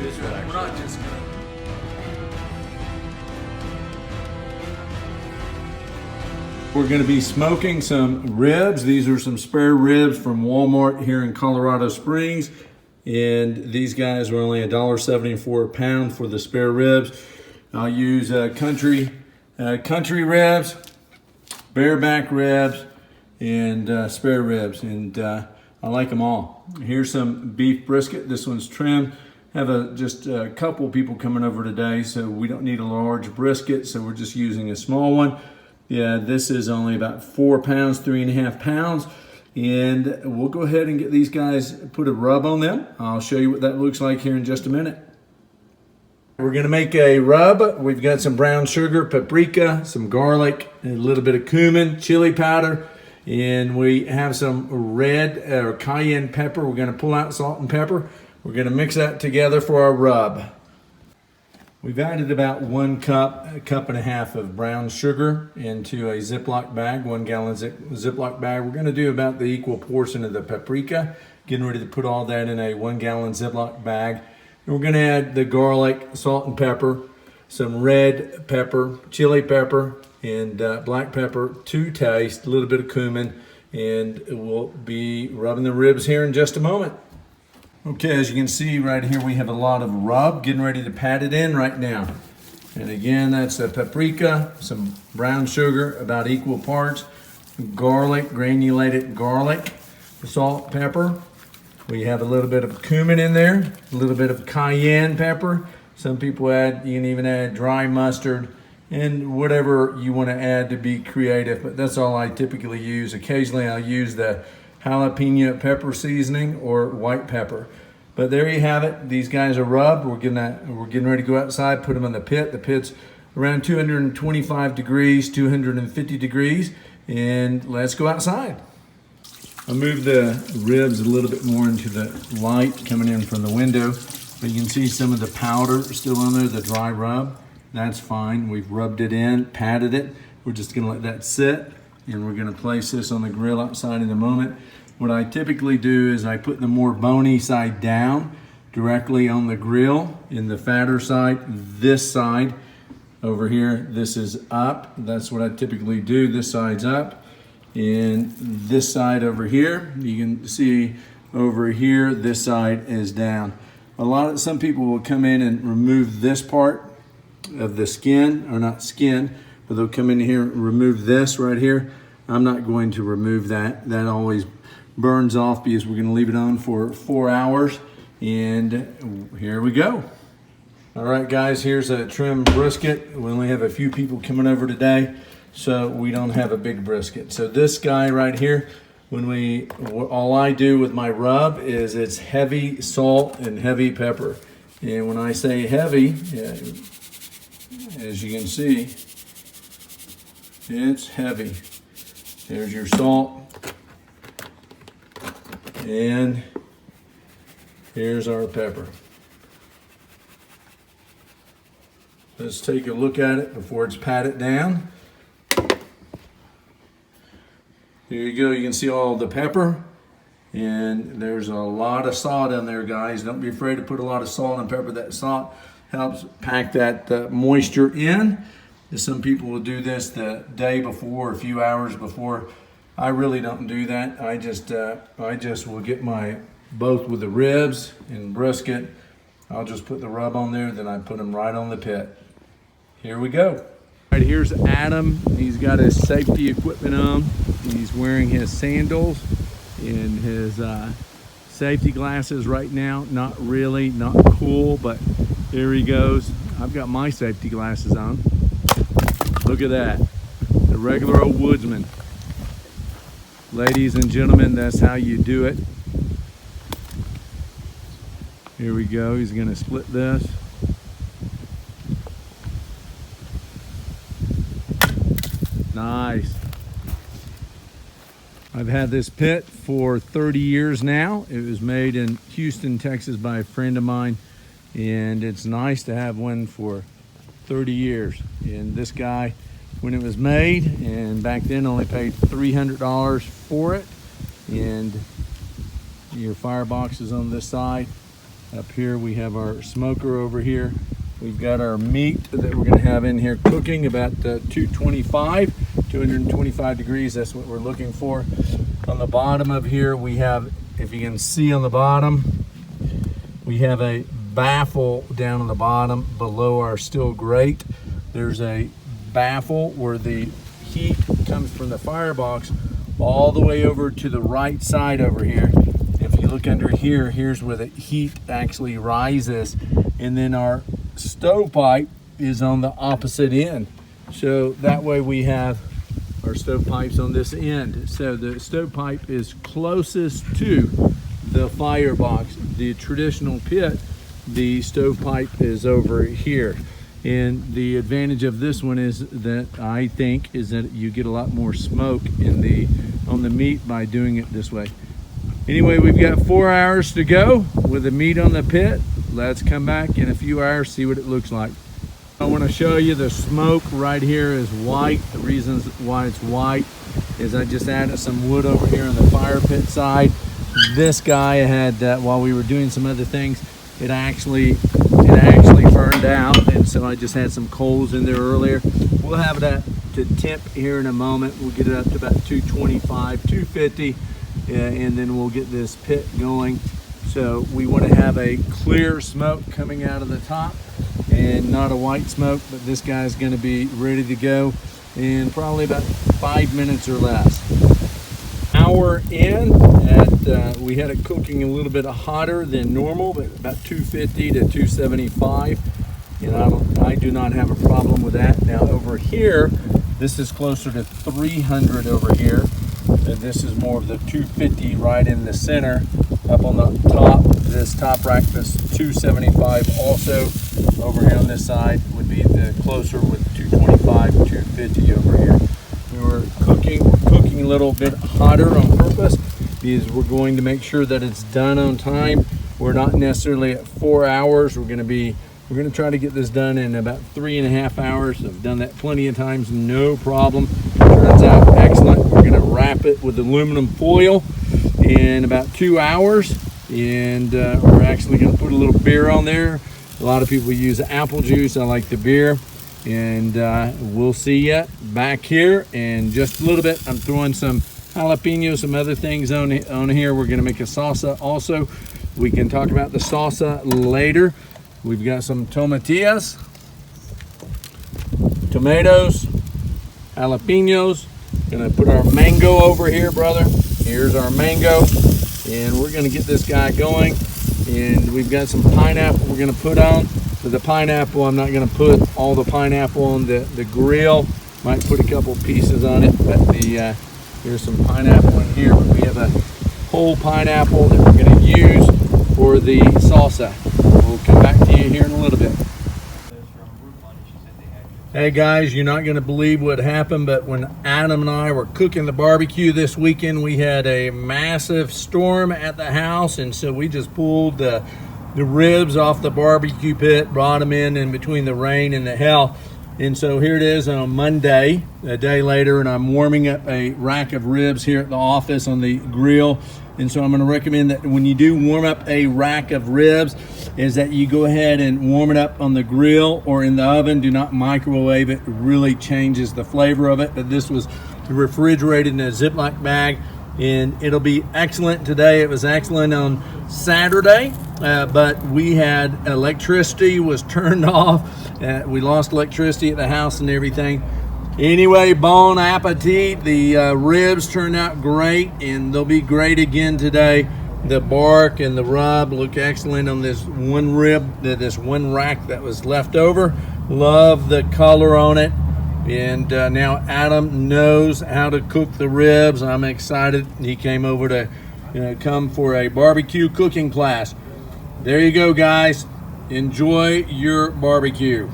This one We're not just gonna. We're going to be smoking some ribs. These are some spare ribs from Walmart here in Colorado Springs. And these guys were only $1.74 a pound for the spare ribs. I'll use country ribs, bareback ribs, and spare ribs. And I like them all. Here's some beef brisket. This one's trimmed. Have just a couple people coming over today, so we don't need a large brisket, so we're just using a small one. Yeah, this is only about 4 pounds, 3.5 pounds. And we'll go ahead and get these guys, put a rub on them. I'll show you what that looks like here in just a minute. We're gonna make a rub. We've got some brown sugar, paprika, some garlic, a little bit of cumin, chili powder, and we have some red or cayenne pepper. We're gonna pull out salt and pepper. We're gonna mix that together for our rub. We've added about 1 cup, a cup and a half of brown sugar into a Ziploc bag, 1 gallon Ziploc bag. We're gonna do about the equal portion of the paprika. Getting ready to put all that in a 1 gallon Ziploc bag. And we're gonna add the garlic, salt and pepper, some red pepper, chili pepper, and black pepper to taste, a little bit of cumin, and we'll be rubbing the ribs here in just a moment. Okay, as you can see right here, we have a lot of rub, getting ready to pat it in right now. And again, that's the paprika, some brown sugar, about equal parts, garlic, granulated garlic, salt, pepper. We have a little bit of cumin in there, a little bit of cayenne pepper. Some people add, you can even add dry mustard, and whatever you want to add to be creative, but that's all I typically use. Occasionally I'll use the jalapeno pepper seasoning or white pepper. But there you have it. These guys are rubbed. We're getting ready to go outside, put them in the pit. The pit's around 225 degrees, 250 degrees, and let's go outside. I'll move the ribs a little bit more into the light coming in from the window, but you can see some of the powder still on there, the dry rub. That's fine. We've rubbed it in, patted it. We're just gonna let that sit, and we're gonna place this on the grill outside in a moment. What I typically do is I put the more bony side down directly on the grill, in the fatter side, this side over here, this is up. That's what I typically do. This side's up, and this side over here, you can see over here, this side is down. Some people will come in and remove this part of the skin, or not skin, but they'll come in here and remove this right here. I'm not going to remove that. That always burns off because we're gonna leave it on for 4 hours. And here we go. All right, guys, here's a trim brisket. We only have a few people coming over today, so we don't have a big brisket. So this guy right here, all I do with my rub is it's heavy salt and heavy pepper. And when I say heavy, as you can see, it's heavy. There's your salt. And here's our pepper. Let's take a look at it before it's patted down. There you go. You can see all the pepper. And there's a lot of salt in there, guys. Don't be afraid to put a lot of salt and pepper. That salt helps pack that moisture in. Some people will do this the day before, a few hours before. I really don't do that. I just will get both with the ribs and brisket. I'll just put the rub on there, then I put them right on the pit. Here we go. All right, here's Adam. He's got his safety equipment on. He's wearing his sandals and his safety glasses right now. Not cool, but there he goes. I've got my safety glasses on. Look at that, the regular old woodsman. Ladies and gentlemen, that's how you do it. Here we go. He's going to split this. Nice. I've had this pit for 30 years now. It was made in Houston, Texas by a friend of mine, and it's nice to have one for 30 years. And this guy, when it was made, and back then only paid $300 for it, and your firebox is on this side, Up here we have our smoker over here. We've got our meat that we're gonna have in here cooking about 225 degrees. That's what we're looking for. On the bottom of here we have, if you can see on the bottom, we have a baffle down on the bottom below our steel grate. There's a baffle where the heat comes from the firebox all the way over to the right side over here. If you look under here, here's where the heat actually rises, and then our stovepipe is on the opposite end. So that way we have our stovepipes on this end. So the stovepipe is closest to the firebox. The traditional pit, the stovepipe is over here. And the advantage of this one is that I think is that you get a lot more smoke on the meat by doing it this way. Anyway, we've got 4 hours to go with the meat on the pit. Let's come back in a few hours, see what it looks like. I want to show you the smoke right here is white. The reasons why it's white is I just added some wood over here on the fire pit side. This guy had, while we were doing some other things, it actually burned out, and so I just had some coals in there earlier. We'll have that to temp here in a moment. We'll get it up to about 225, 250, and then we'll get this pit going. So we want to have a clear smoke coming out of the top and not a white smoke, but this guy's going to be ready to go in probably about 5 minutes or less. Hour in, we had it cooking a little bit hotter than normal, but about 250 to 275, and I do not have a problem with that. Now over here, this is closer to 300 over here, and this is more of the 250 right in the center. Up on the top, this top rack, this 275 also. Over here on this side would be the closer with 225, 250 over here. We're cooking a little bit hotter on purpose because we're going to make sure that it's done on time. We're not necessarily at 4 hours. We're going to try to get this done in about 3.5 hours. I've done that plenty of times, no problem. Turns out excellent. We're going to wrap it with aluminum foil in about 2 hours, and we're actually going to put a little beer on there. A lot of people use apple juice. I like the beer. And we'll see you back here in just a little bit. I'm throwing some jalapenos, some other things on here. We're gonna make a salsa also. We can talk about the salsa later. We've got some tomatillas, tomatoes, jalapenos. Gonna put our mango over here, brother. Here's our mango. And we're gonna get this guy going. And we've got some pineapple we're gonna put on. For the pineapple, I'm not going to put all the pineapple on the grill. Might put a couple pieces on it, but here's some pineapple in here. But we have a whole pineapple that we're going to use for the salsa. We'll come back to you here in a little bit. Hey guys, you're not going to believe what happened, but when Adam and I were cooking the barbecue this weekend, we had a massive storm at the house, and so we just pulled the ribs off the barbecue pit, brought them in between the rain and the hail. And so here it is on Monday, a day later, and I'm warming up a rack of ribs here at the office on the grill. And so I'm going to recommend that when you do warm up a rack of ribs, is that you go ahead and warm it up on the grill or in the oven. Do not microwave it. It really changes the flavor of it. But this was refrigerated in a Ziploc bag, and it'll be excellent today. It was excellent on Saturday, but we had electricity was turned off. We lost electricity at the house and everything. Anyway, bon appetit. The ribs turned out great, and they'll be great again today. The bark and the rub look excellent on this one rib, this one rack that was left over. Love the color on it. And now Adam knows how to cook the ribs. I'm excited. He came over to come for a barbecue cooking class. There you go, guys. Enjoy your barbecue.